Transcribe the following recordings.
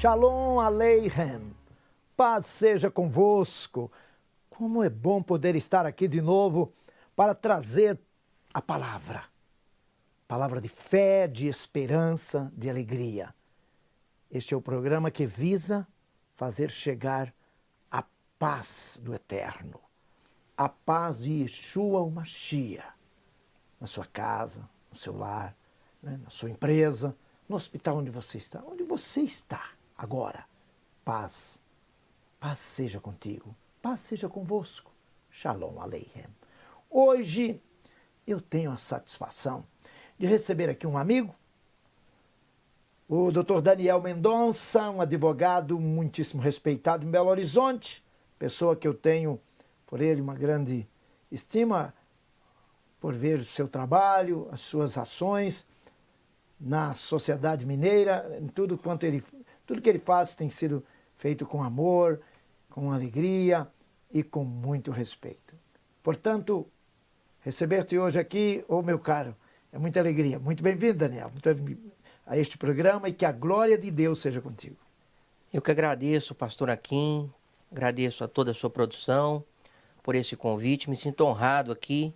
Shalom Aleichem, paz seja convosco. Como é bom poder estar aqui de novo para trazer a palavra de fé, de esperança, de alegria. Este é o programa que visa fazer chegar a paz do Eterno, a paz de Yeshua o Mashiach, na sua casa, no seu lar, né, na sua empresa, no hospital onde você está agora. Paz seja contigo, paz seja convosco. Shalom Aleichem. Hoje eu tenho a satisfação de receber aqui um amigo, o Dr. Daniel Mendonça, um advogado muitíssimo respeitado em Belo Horizonte, pessoa que eu tenho por ele uma grande estima, por ver o seu trabalho, as suas ações na sociedade mineira, em tudo que ele faz tem sido feito com amor, com alegria e com muito respeito. Portanto, receber-te hoje aqui, meu caro, é muita alegria. Muito bem-vindo, Daniel, a este programa, e que a glória de Deus seja contigo. Eu que agradeço, pastor Aquim, agradeço a toda a sua produção por esse convite. Me sinto honrado aqui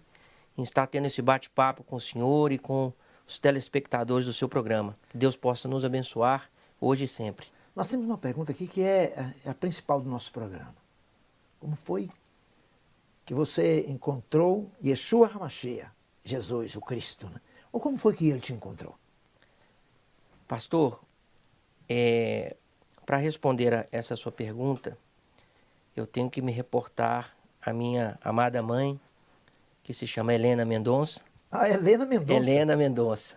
em estar tendo esse bate-papo com o senhor e com os telespectadores do seu programa. Que Deus possa nos abençoar hoje e sempre. Nós temos uma pergunta aqui que é a principal do nosso programa. Como foi que você encontrou Yeshua HaMashiach, Jesus, o Cristo, né? Ou como foi que ele te encontrou? Pastor, para responder a essa sua pergunta, eu tenho que me reportar à minha amada mãe, que se chama Helena Mendonça. Ah, Helena Mendonça. Helena Mendonça.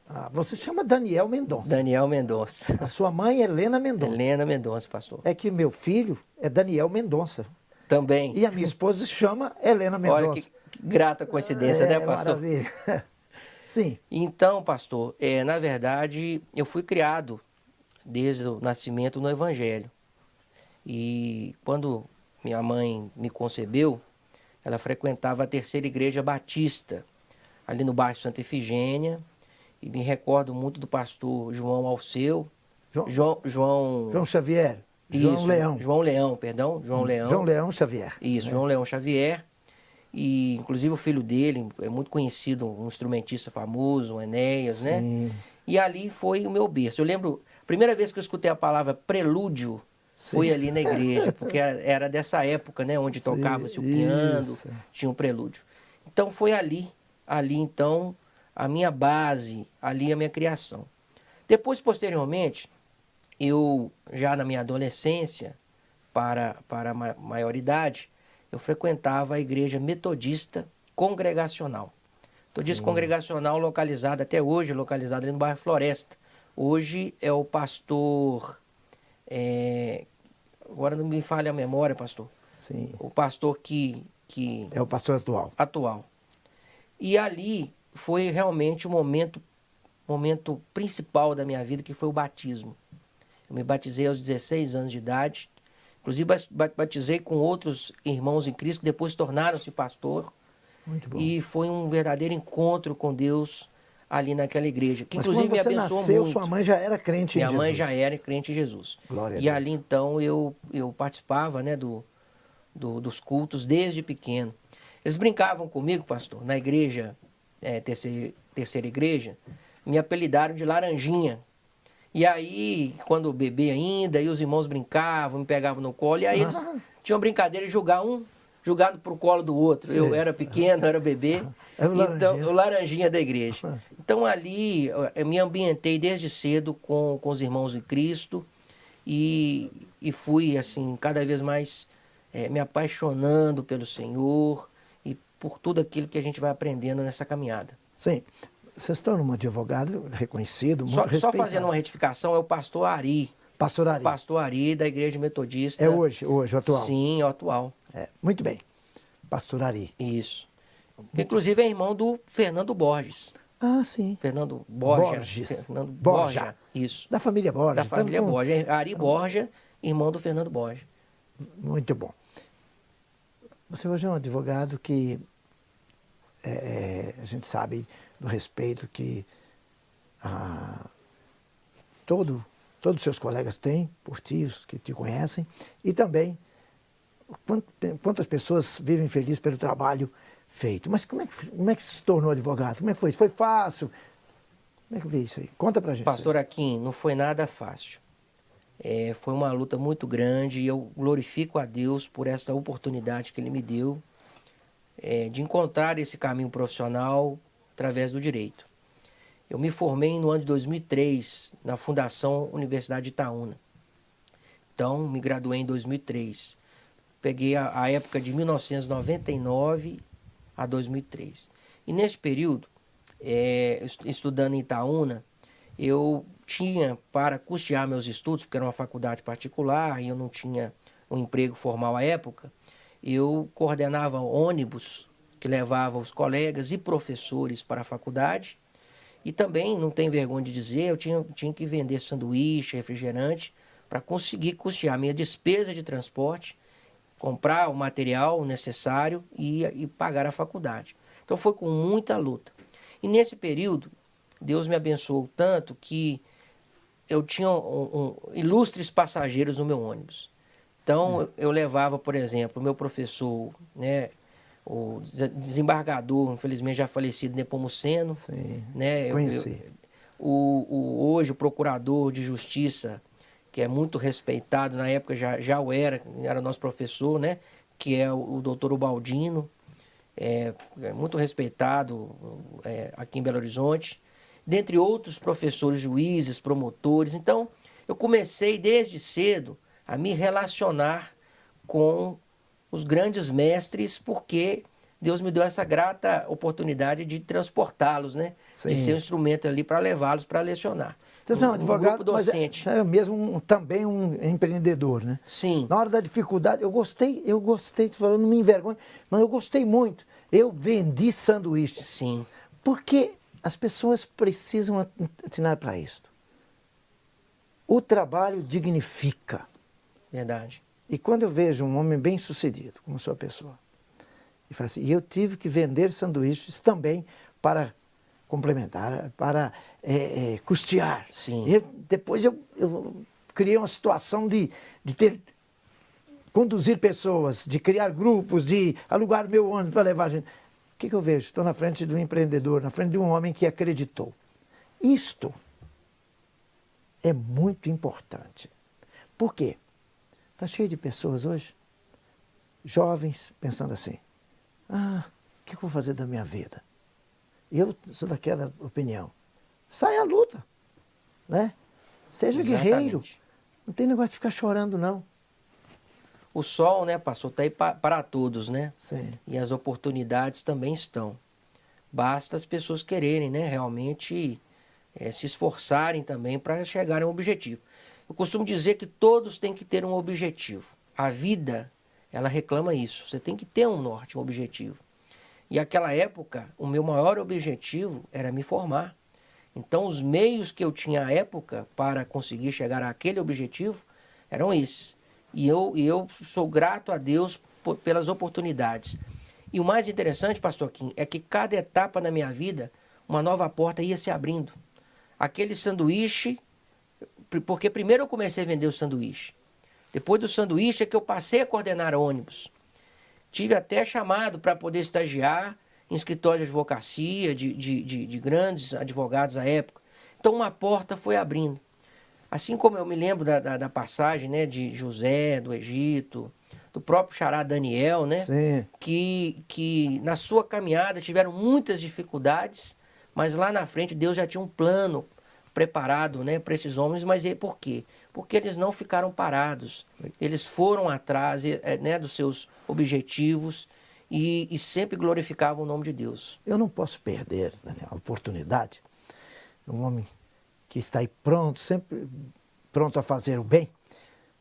Ah, você chama Daniel Mendonça. Daniel Mendonça. A sua mãe é Helena Mendonça. Helena Mendonça, pastor. É que meu filho é Daniel Mendonça. Também. E a minha esposa se chama Helena Mendonça. Olha que grata coincidência, né, pastor? Maravilha. Sim. Então, pastor, na verdade, eu fui criado desde o nascimento no Evangelho. E quando minha mãe me concebeu, ela frequentava a Terceira Igreja Batista, ali no bairro Santa Efigênia. E me recordo muito do pastor João Alceu. João Xavier. Isso, João Leão. João Leão, perdão. João Leão. João Leão Xavier. Isso, João Leão Xavier. E, inclusive, o filho dele é muito conhecido, um instrumentista famoso, o Enéas, Sim. né? E ali foi o meu berço. Eu lembro, a primeira vez que eu escutei a palavra prelúdio, Sim. foi ali na igreja, porque era dessa época, né? Onde tocava-se o piano, tinha um prelúdio. Então, foi ali então, a minha base, ali a minha criação. Depois, posteriormente, eu, já na minha adolescência, para a maioridade, eu frequentava a igreja metodista congregacional. Metodista congregacional localizada até hoje, localizada ali no bairro Floresta. Hoje é o pastor... agora não me falha a memória, pastor. Sim. O pastor que... É o pastor atual. Atual. E ali foi realmente o momento principal da minha vida, que foi o batismo. Eu me batizei aos 16 anos de idade. Inclusive, batizei com outros irmãos em Cristo, que depois tornaram-se pastor. Muito bom. E foi um verdadeiro encontro com Deus ali naquela igreja, que Mas inclusive quando você me abençoou nasceu, muito. sua mãe já era crente em Jesus. Minha mãe já era crente em Jesus. Glória a E Deus. ali, então, eu participava, né, dos cultos desde pequeno. Eles brincavam comigo, pastor, na igreja, terceira igreja, me apelidaram de Laranjinha. E aí, quando bebê ainda, aí os irmãos brincavam, me pegavam no colo, e aí eles tinham brincadeira de jogar um jogado pro colo do outro. Sim. Eu era pequeno, era bebê, então o Laranjinha da igreja. Então ali eu me ambientei desde cedo com os irmãos de Cristo e fui assim cada vez mais me apaixonando pelo Senhor e por tudo aquilo que a gente vai aprendendo nessa caminhada. Sim. Você se torna um advogado reconhecido, muito respeitado. Só fazendo uma retificação, é o pastor Ari. Pastor Ari. Pastor Ari, da Igreja Metodista. É hoje, o atual. Sim, é o atual. Muito bem. Pastor Ari. Isso. Inclusive é irmão do Fernando Borges. Ah, sim. Fernando Borges. Fernando Borja. Isso. Da família Borges. Da família Borges. Ari Borja, irmão do Fernando Borges. Muito bom. Você hoje é um advogado que a gente sabe do respeito que todo todos os seus colegas têm, por ti, os que te conhecem, e também quantas pessoas vivem felizes pelo trabalho feito. Mas como é que se tornou advogado? Como é que foi isso? Foi fácil? Como é que veio isso aí? Conta pra gente. Pastor Aquim, não foi nada fácil. Foi uma luta muito grande e eu glorifico a Deus por essa oportunidade que Ele me deu de encontrar esse caminho profissional através do direito. Eu me formei no ano de 2003 na Fundação Universidade de Itaúna. Então, me graduei em 2003. Peguei a época de 1999 a 2003. E nesse período, estudando em Itaúna, eu tinha para custear meus estudos, porque era uma faculdade particular e eu não tinha um emprego formal à época, eu coordenava ônibus que levava os colegas e professores para a faculdade. E também, não tenho vergonha de dizer, eu tinha que vender sanduíche, refrigerante, para conseguir custear a minha despesa de transporte, comprar o material necessário e pagar a faculdade. Então foi com muita luta. E nesse período, Deus me abençoou tanto que eu tinha ilustres passageiros no meu ônibus. Então eu levava, por exemplo, o meu professor, né, o desembargador, infelizmente já falecido, Nepomuceno. Sim, né, conheci. Hoje o procurador de justiça, que é muito respeitado, na época já era nosso professor, né, que é o doutor Ubaldino, é muito respeitado aqui em Belo Horizonte, dentre outros professores, juízes, promotores. Então, eu comecei desde cedo a me relacionar com os grandes mestres, porque Deus me deu essa grata oportunidade de transportá-los, né? Sim. De ser um instrumento ali para levá-los para lecionar. Então, você é um advogado, grupo docente. mas é mesmo também um empreendedor, né? Sim. Na hora da dificuldade, eu gostei, falando, não me envergonho, mas eu gostei muito. Eu vendi sanduíches. Sim. Porque as pessoas precisam atinar para isso. O trabalho dignifica. Verdade. E quando eu vejo um homem bem-sucedido, como sua pessoa, e fala assim, e eu tive que vender sanduíches também para complementar, para custear. Sim. Depois eu criei uma situação de conduzir pessoas, de criar grupos, de alugar meu ônibus para levar gente. O que eu vejo? Estou na frente de um empreendedor, na frente de um homem que acreditou. Isto é muito importante. Por quê? Está cheio de pessoas hoje, jovens, pensando assim, o que eu vou fazer da minha vida? Eu sou daquela opinião, sai à luta, né? Seja Exatamente. guerreiro, não tem negócio de ficar chorando, não. O sol, né, pastor, está aí para todos, né? Sim. E as oportunidades também estão. Basta as pessoas quererem, né, realmente se esforçarem também para chegarem ao objetivo. Eu costumo dizer que todos têm que ter um objetivo. A vida, ela reclama isso. Você tem que ter um norte, um objetivo. E naquela época, o meu maior objetivo era me formar. Então, os meios que eu tinha à época para conseguir chegar àquele objetivo eram esses. E eu sou grato a Deus pelas oportunidades. E o mais interessante, pastor Kim, é que cada etapa na minha vida, uma nova porta ia se abrindo. Aquele sanduíche, porque primeiro eu comecei a vender o sanduíche. Depois do sanduíche é que eu passei a coordenar ônibus. Tive até chamado para poder estagiar em escritório de advocacia, de grandes advogados à época. Então uma porta foi abrindo. Assim como eu me lembro da passagem, né, de José, do Egito, do próprio xará Daniel, né, Sim. que na sua caminhada tiveram muitas dificuldades, mas lá na frente Deus já tinha um plano preparado, né, para esses homens. Mas por quê? Porque eles não ficaram parados, eles foram atrás, né, dos seus objetivos e sempre glorificavam o nome de Deus. Eu não posso perder, Daniel, a oportunidade. Um homem que está aí pronto, sempre pronto a fazer o bem,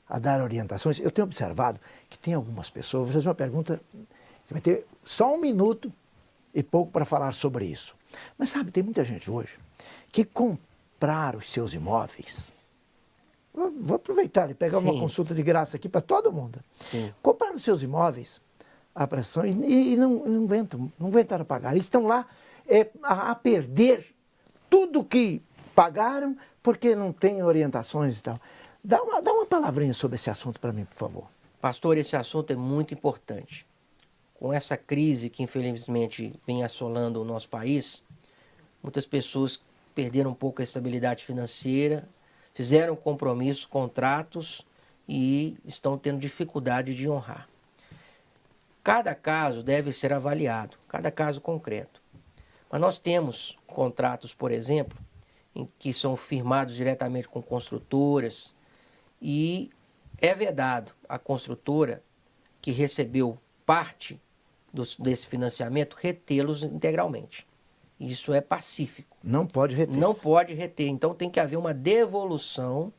a dar orientações. Eu tenho observado que tem algumas pessoas, vou fazer uma pergunta, você vai ter só 1 minuto e pouco para falar sobre isso. Mas sabe, tem muita gente hoje que comprar os seus imóveis, vou aproveitar e pegar uma consulta de graça aqui para todo mundo. Sim. Comprar os seus imóveis à pressão e não aguentaram pagar. Eles estão lá a perder tudo que pagaram porque não tem orientações e tal. Dá uma palavrinha sobre esse assunto para mim, por favor. Pastor, esse assunto é muito importante. Com essa crise que infelizmente vem assolando o nosso país, muitas pessoas perderam um pouco a estabilidade financeira, fizeram compromissos, contratos e estão tendo dificuldade de honrar. Cada caso deve ser avaliado, cada caso concreto. Mas nós temos contratos, por exemplo, em que são firmados diretamente com construtoras e é vedado a construtora que recebeu parte desse financiamento retê-los integralmente. Isso é pacífico. Não pode reter. Não pode reter. Então tem que haver uma devolução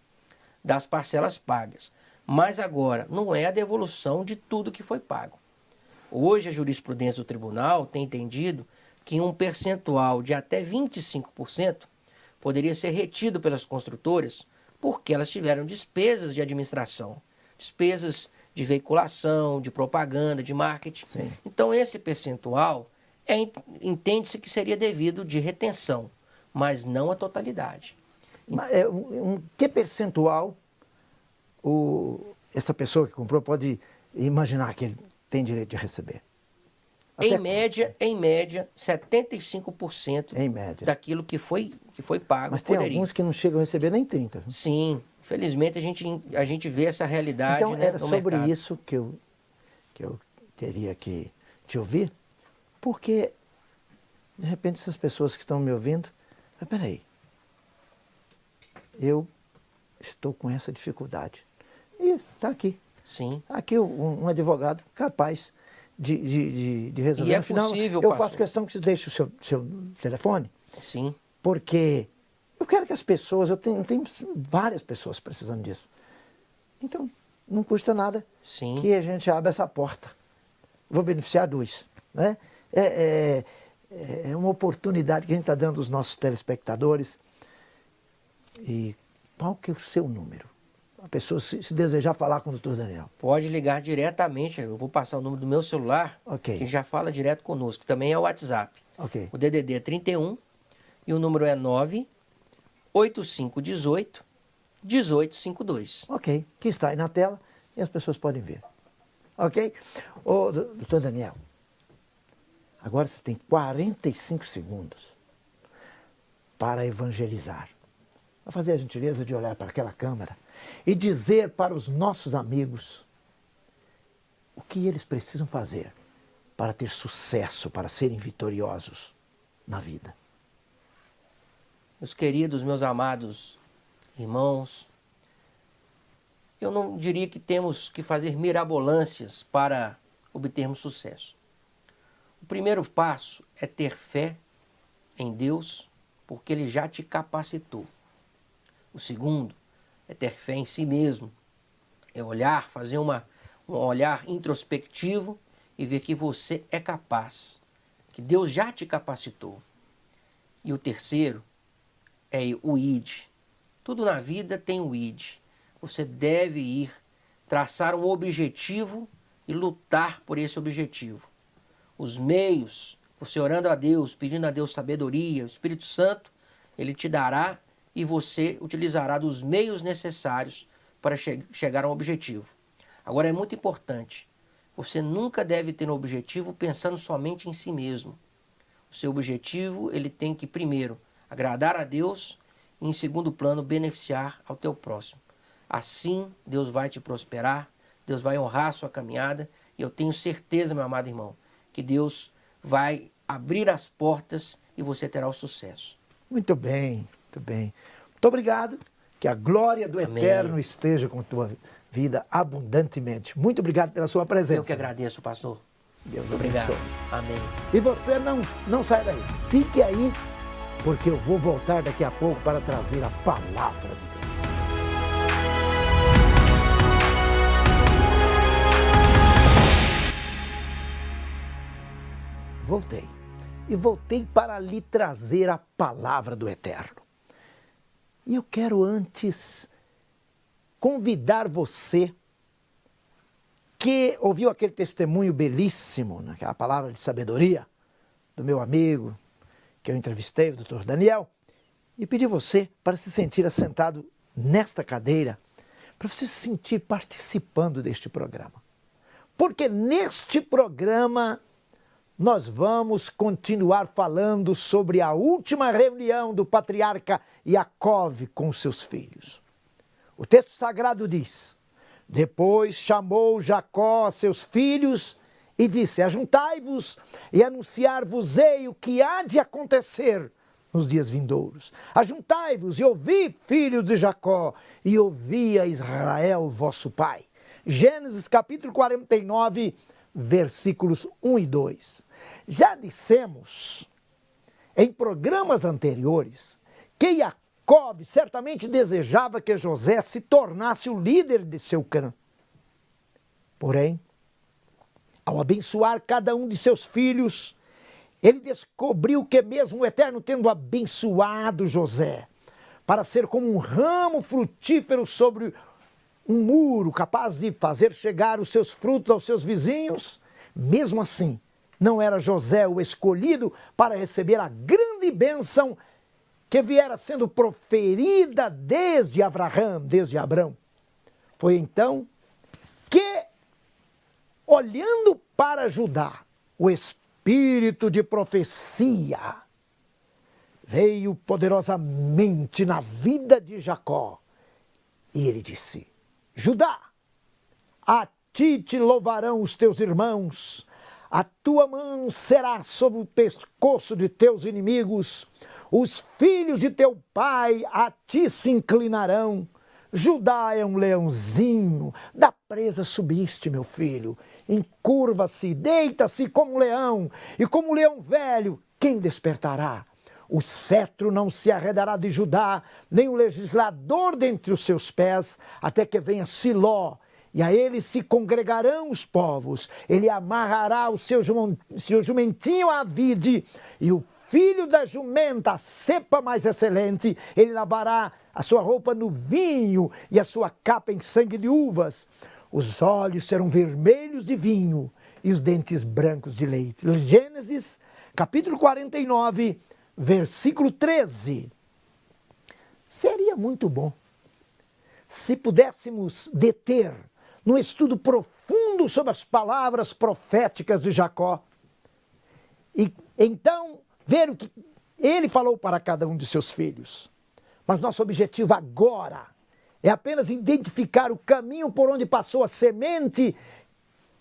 das parcelas pagas. Mas agora, não é a devolução de tudo que foi pago. Hoje a jurisprudência do tribunal tem entendido que um percentual de até 25% poderia ser retido pelas construtoras porque elas tiveram despesas de administração, despesas de veiculação, de propaganda, de marketing. Sim. Então esse percentual entende-se que seria devido de retenção, mas não a totalidade. Mas, que percentual essa pessoa que comprou pode imaginar que ele tem direito de receber? Em média, 75% em média daquilo que foi pago. Mas tem alguns que não chegam a receber nem 30%. Viu? Sim, infelizmente a gente vê essa realidade. Então, né, era no sobre mercado. isso que eu teria que te ouvir, porque, de repente, essas pessoas que estão me ouvindo, mas peraí, eu estou com essa dificuldade. E está aqui. Sim. Aqui um advogado capaz de resolver. E é no final, possível, eu pastor. faço questão que você deixe o seu telefone, Sim. porque eu quero que as pessoas, eu tenho várias pessoas precisando disso. Então, não custa nada Sim. que a gente abra essa porta. Vou beneficiar dois. Né? É uma oportunidade que a gente está dando aos nossos telespectadores. E qual que é o seu número? A pessoa, se desejar falar com o Dr. Daniel. Pode ligar diretamente, eu vou passar o número do meu celular, Ok. que já fala direto conosco, também é o WhatsApp. Ok. O DDD é 31 e o número é 98518-1852. Ok. Que está aí na tela e as pessoas podem ver. Ok? Ô, Dr. Daniel, agora você tem 45 segundos para evangelizar. Vai fazer a gentileza de olhar para aquela câmera e dizer para os nossos amigos o que eles precisam fazer para ter sucesso, para serem vitoriosos na vida. Meus queridos, meus amados irmãos, eu não diria que temos que fazer mirabolâncias para obtermos sucesso. O primeiro passo é ter fé em Deus, porque Ele já te capacitou. O segundo é ter fé em si mesmo, é olhar, fazer um olhar introspectivo e ver que você é capaz, que Deus já te capacitou. E o terceiro é o id. Tudo na vida tem o id. Você deve ir traçar um objetivo e lutar por esse objetivo. Os meios, você orando a Deus, pedindo a Deus sabedoria, o Espírito Santo, Ele te dará e você utilizará dos meios necessários para chegar a um objetivo. Agora é muito importante, você nunca deve ter um objetivo pensando somente em si mesmo. O seu objetivo, ele tem que, primeiro, agradar a Deus e, em segundo plano, beneficiar ao teu próximo. Assim, Deus vai te prosperar, Deus vai honrar a sua caminhada e eu tenho certeza, meu amado irmão, que Deus vai abrir as portas e você terá o sucesso. Muito bem, muito bem. Muito obrigado. Que a glória do Amém. Eterno esteja com a tua vida abundantemente. Muito obrigado pela sua presença. Eu que agradeço, pastor. Deus Muito obrigado. abençoe. Amém. E você não sai daí. Fique aí, porque eu vou voltar daqui a pouco para trazer a palavra de Deus. Voltei. E voltei para lhe trazer a palavra do Eterno. E eu quero antes convidar você que ouviu aquele testemunho belíssimo, aquela palavra de sabedoria do meu amigo que eu entrevistei, o Dr. Daniel, e pedir você para se sentir assentado nesta cadeira, para você se sentir participando deste programa. Porque neste programa nós vamos continuar falando sobre a última reunião do patriarca Jacó com seus filhos. O texto sagrado diz: depois chamou Jacó a seus filhos e disse: ajuntai-vos e anunciar-vos-ei o que há de acontecer nos dias vindouros. Ajuntai-vos e ouvi, filhos de Jacó, e ouvi a Israel, vosso pai. Gênesis capítulo 49, versículos 1 e 2. Já dissemos em programas anteriores que Jacó certamente desejava que José se tornasse o líder de seu clã. Porém, ao abençoar cada um de seus filhos, ele descobriu que mesmo o Eterno tendo abençoado José para ser como um ramo frutífero sobre um muro, capaz de fazer chegar os seus frutos aos seus vizinhos, mesmo assim, não era José o escolhido para receber a grande bênção que viera sendo proferida desde Abraão. Foi então que, olhando para Judá, o espírito de profecia veio poderosamente na vida de Jacó. E ele disse: Judá, a ti te louvarão os teus irmãos, a tua mão será sobre o pescoço de teus inimigos, os filhos de teu pai a ti se inclinarão. Judá é um leãozinho, da presa subiste, meu filho, encurva-se, deita-se como um leão, e como um leão velho, quem despertará? O cetro não se arredará de Judá, nem o legislador dentre os seus pés, até que venha Siló, e a ele se congregarão os povos. Ele amarrará o seu jumentinho à vide, e o filho da jumenta, a cepa mais excelente, ele lavará a sua roupa no vinho e a sua capa em sangue de uvas. Os olhos serão vermelhos de vinho e os dentes brancos de leite. Gênesis, capítulo 49, versículo 13. Seria muito bom se pudéssemos deter num estudo profundo sobre as palavras proféticas de Jacó e então ver o que ele falou para cada um de seus filhos. Mas nosso objetivo agora é apenas identificar o caminho por onde passou a semente,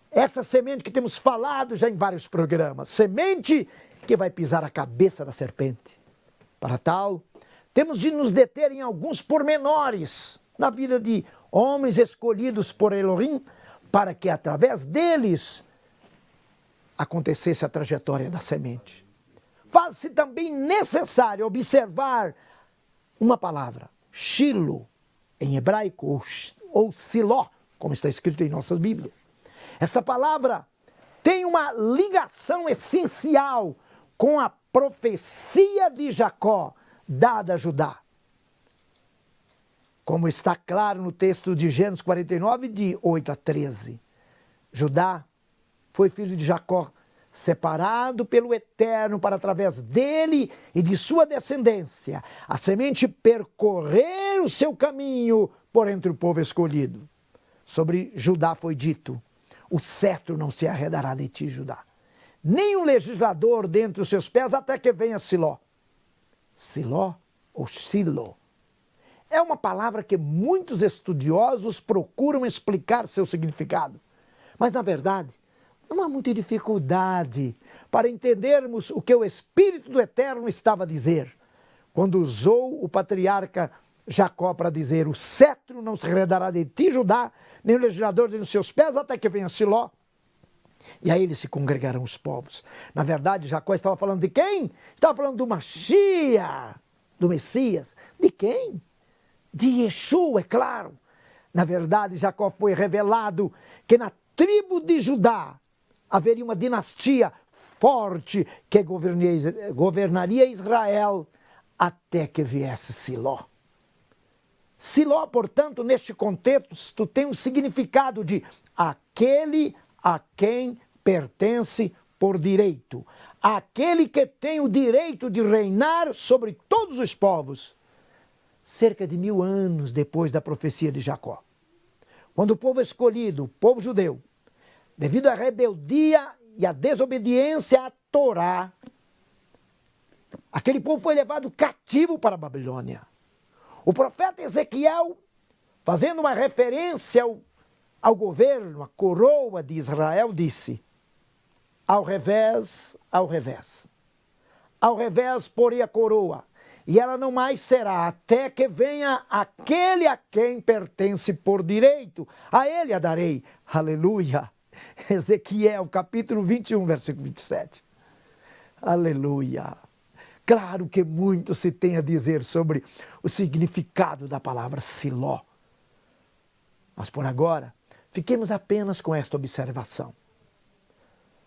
essa semente que temos falado já em vários programas, semente que vai pisar a cabeça da serpente. Para tal, temos de nos deter em alguns pormenores na vida de homens escolhidos por Elohim, para que através deles acontecesse a trajetória da semente. Faz-se também necessário observar uma palavra, Shilo, em hebraico, ou Siló, como está escrito em nossas Bíblias. Essa palavra tem uma ligação essencial com a profecia de Jacó, dada a Judá. Como está claro no texto de Gênesis 49, de 8 a 13. Judá foi filho de Jacó, separado pelo Eterno para através dele e de sua descendência, a semente percorrer o seu caminho por entre o povo escolhido. Sobre Judá foi dito: o cetro não se arredará de ti, Judá, nem o legislador dentre os seus pés, até que venha Siló. Siló ou Silo é uma palavra que muitos estudiosos procuram explicar seu significado. Mas, na verdade, não há muita dificuldade para entendermos o que o Espírito do Eterno estava a dizer, quando usou o patriarca Jacó para dizer: o cetro não se arredará de ti, Judá, nem o legislador de seus pés, até que venha Siló. E aí eles se congregarão os povos. Na verdade, Jacó estava falando de quem? Estava falando do Mashiach, do Messias. De quem? De Yeshua, é claro. Na verdade, Jacó foi revelado que na tribo de Judá haveria uma dinastia forte que governaria Israel até que viesse Siló. Siló, portanto, neste contexto, tem um significado de aquele a quem pertence por direito, aquele que tem o direito de reinar sobre todos os povos. Cerca de 1000 anos depois da profecia de Jacó, quando o povo escolhido, o povo judeu, devido à rebeldia e à desobediência à Torá, aquele povo foi levado cativo para a Babilônia. O profeta Ezequiel, fazendo uma referência ao governo, à coroa de Israel, disse: ao revés, ao revés. Ao revés porei a coroa, e ela não mais será, até que venha aquele a quem pertence por direito. A ele a darei. Aleluia. Ezequiel, capítulo 21, versículo 27. Aleluia. Claro que muito se tem a dizer sobre o significado da palavra Siló. Mas por agora, fiquemos apenas com esta observação.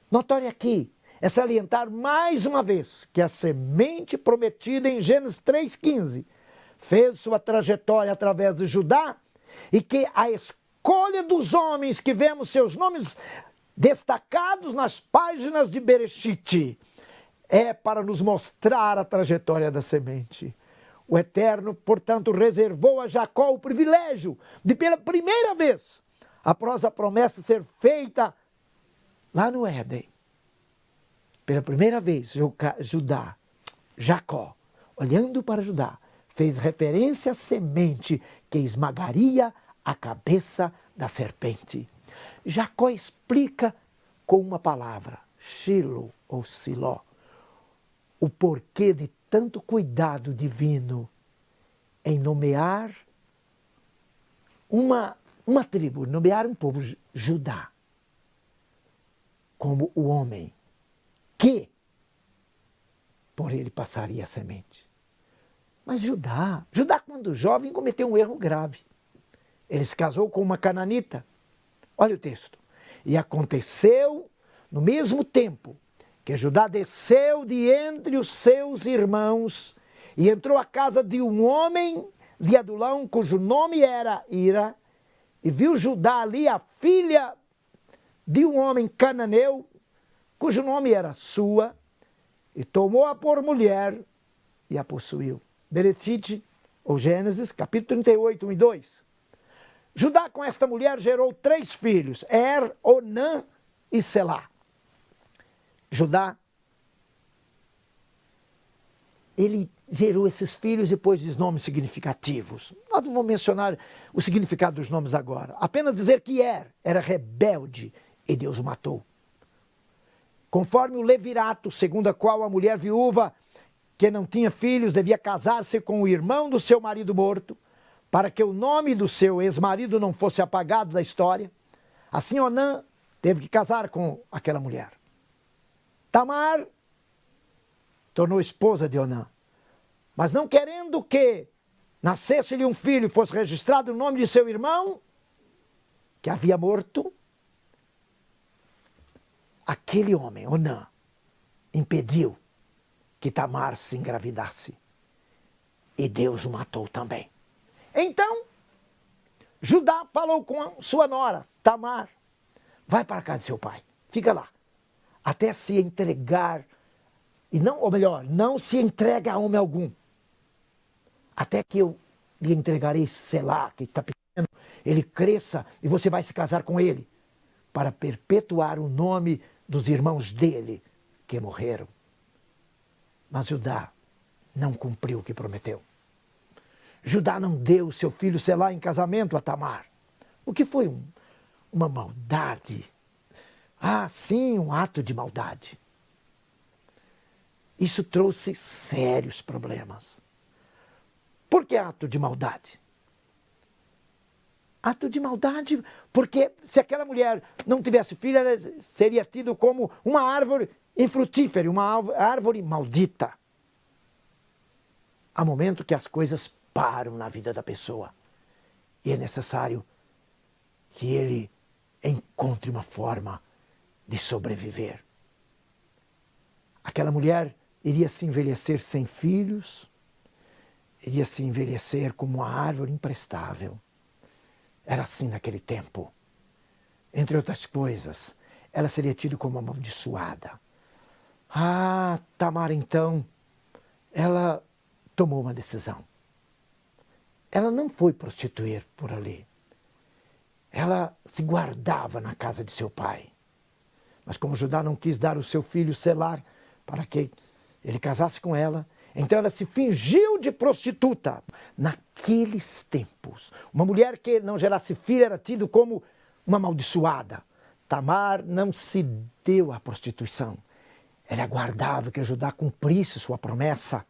Notório aqui é salientar mais uma vez que a semente prometida em Gênesis 3,15 fez sua trajetória através de Judá e que a escolha dos homens que vemos seus nomes destacados nas páginas de Bereshit é para nos mostrar a trajetória da semente. O Eterno, portanto, reservou a Jacó o privilégio de, pela primeira vez, após a promessa ser feita lá no Éden, pela primeira vez, Jacó, olhando para Judá, fez referência à semente que esmagaria a cabeça da serpente. Jacó explica com uma palavra, Shilo ou Siló, o porquê de tanto cuidado divino em nomear uma tribo, nomear um povo, Judá, como o homem que por ele passaria a semente. Mas Judá quando jovem cometeu um erro grave. Ele se casou com uma cananita. Olha o texto. E aconteceu no mesmo tempo que Judá desceu de entre os seus irmãos e entrou à casa de um homem de Adulão, cujo nome era Ira, e viu Judá ali a filha de um homem cananeu, cujo nome era Sua, e tomou-a por mulher e a possuiu. Bereshit, ou Gênesis, capítulo 38, 1 e 2. Judá com esta mulher gerou 3 filhos, Onã e Selá. Judá, ele gerou esses filhos e pôs os nomes significativos. Nós não vamos mencionar o significado dos nomes agora. Apenas dizer que era rebelde e Deus o matou. Conforme o levirato, segundo a qual a mulher viúva que não tinha filhos devia casar-se com o irmão do seu marido morto, para que o nome do seu ex-marido não fosse apagado da história, assim Onã teve que casar com aquela mulher. Tamar tornou esposa de Onã, mas não querendo que nascesse-lhe um filho e fosse registrado o nome de seu irmão, que havia morto, aquele homem, Onã, impediu que Tamar se engravidasse. E Deus o matou também. Então, Judá falou com sua nora, Tamar, vai para a casa de seu pai, fica lá, até se entregar, e não, ou melhor, não se entrega a homem algum, até que eu lhe entregarei Selá, que está pequeno, ele cresça e você vai se casar com ele, para perpetuar o nome dos irmãos dele que morreram. Mas Judá não cumpriu o que prometeu. Judá não deu seu filho Selá em casamento a Tamar, o que foi uma maldade. Ah, sim, um ato de maldade. Isso trouxe sérios problemas. Por que ato de maldade? Ato de maldade porque se aquela mulher não tivesse filho, ela seria tido como uma árvore infrutífera, uma árvore maldita. Há momento que as coisas param na vida da pessoa e é necessário que ele encontre uma forma de sobreviver. Aquela mulher iria se envelhecer sem filhos, iria se envelhecer como uma árvore imprestável. Era assim naquele tempo. Entre outras coisas, ela seria tida como amaldiçoada. Tamar então, ela tomou uma decisão. Ela não foi prostituir por ali. Ela se guardava na casa de seu pai. Mas como Judá não quis dar o seu filho Selar para que ele casasse com ela, então ela se fingiu de prostituta. Naqueles tempos, uma mulher que não gerasse filho era tida como uma amaldiçoada. Tamar não se deu à prostituição. Ela aguardava que Judá cumprisse sua promessa.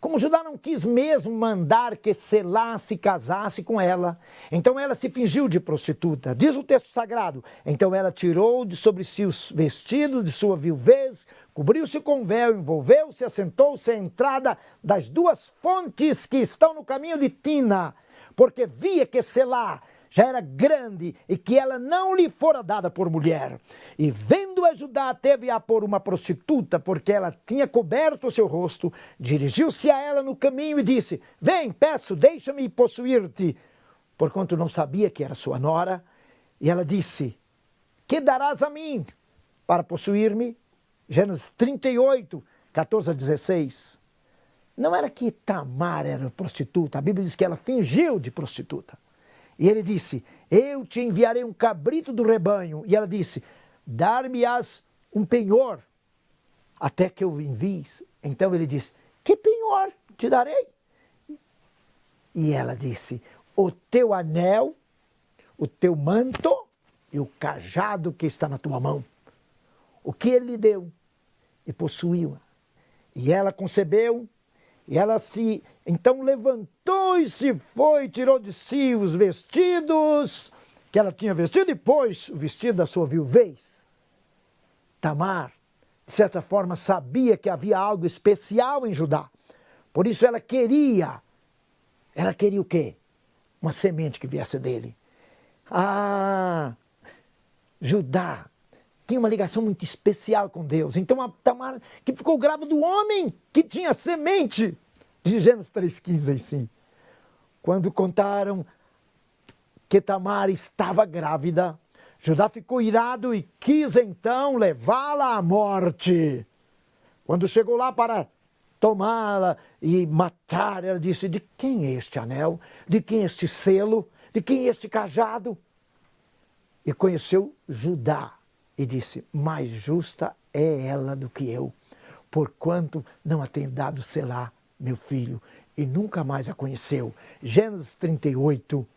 Como Judá não quis mesmo mandar que Selá se casasse com ela, então ela se fingiu de prostituta. Diz o texto sagrado, então ela tirou de sobre si os vestidos de sua viuvez, cobriu-se com véu, envolveu-se, assentou-se à entrada das duas fontes que estão no caminho de Tina, porque via que Selá já era grande e que ela não lhe fora dada por mulher. E vendo-a Judá, teve-a por uma prostituta, porque ela tinha coberto o seu rosto, dirigiu-se a ela no caminho e disse, vem, peço, deixa-me possuir-te, porquanto não sabia que era sua nora. E ela disse, que darás a mim para possuir-me? Gênesis 38, 14 a 16. Não era que Tamar era prostituta, a Bíblia diz que ela fingiu de prostituta. E ele disse, eu te enviarei um cabrito do rebanho. E ela disse, dar-me-ás um penhor até que eu envies. Então ele disse, que penhor te darei? E ela disse, o teu anel, o teu manto e o cajado que está na tua mão. O que ele lhe deu? E possuiu-a. E ela concebeu. E ela então levantou e se foi, tirou de si os vestidos que ela tinha vestido e pôs o vestido da sua viuvez. Tamar, de certa forma, sabia que havia algo especial em Judá. Por isso ela queria o quê? Uma semente que viesse dele. Judá tinha uma ligação muito especial com Deus. Então a Tamar, que ficou grávida do homem que tinha semente, de Gênesis 3,15 assim. Quando contaram que Tamar estava grávida, Judá ficou irado e quis então levá-la à morte. Quando chegou lá para tomá-la e matar, ela disse, de quem é este anel? De quem é este selo? De quem é este cajado? E conheceu Judá. E disse, mais justa é ela do que eu, porquanto não a tenho dado Selá, meu filho, e nunca mais a conheceu. Gênesis 38,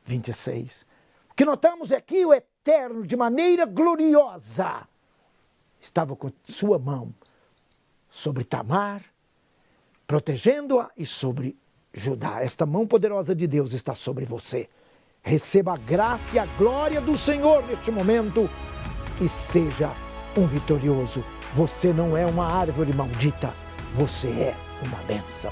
26. O que notamos é que o Eterno, de maneira gloriosa, estava com sua mão sobre Tamar, protegendo-a, e sobre Judá. Esta mão poderosa de Deus está sobre você. Receba a graça e a glória do Senhor neste momento, e seja um vitorioso. Você não é uma árvore maldita, você é uma bênção.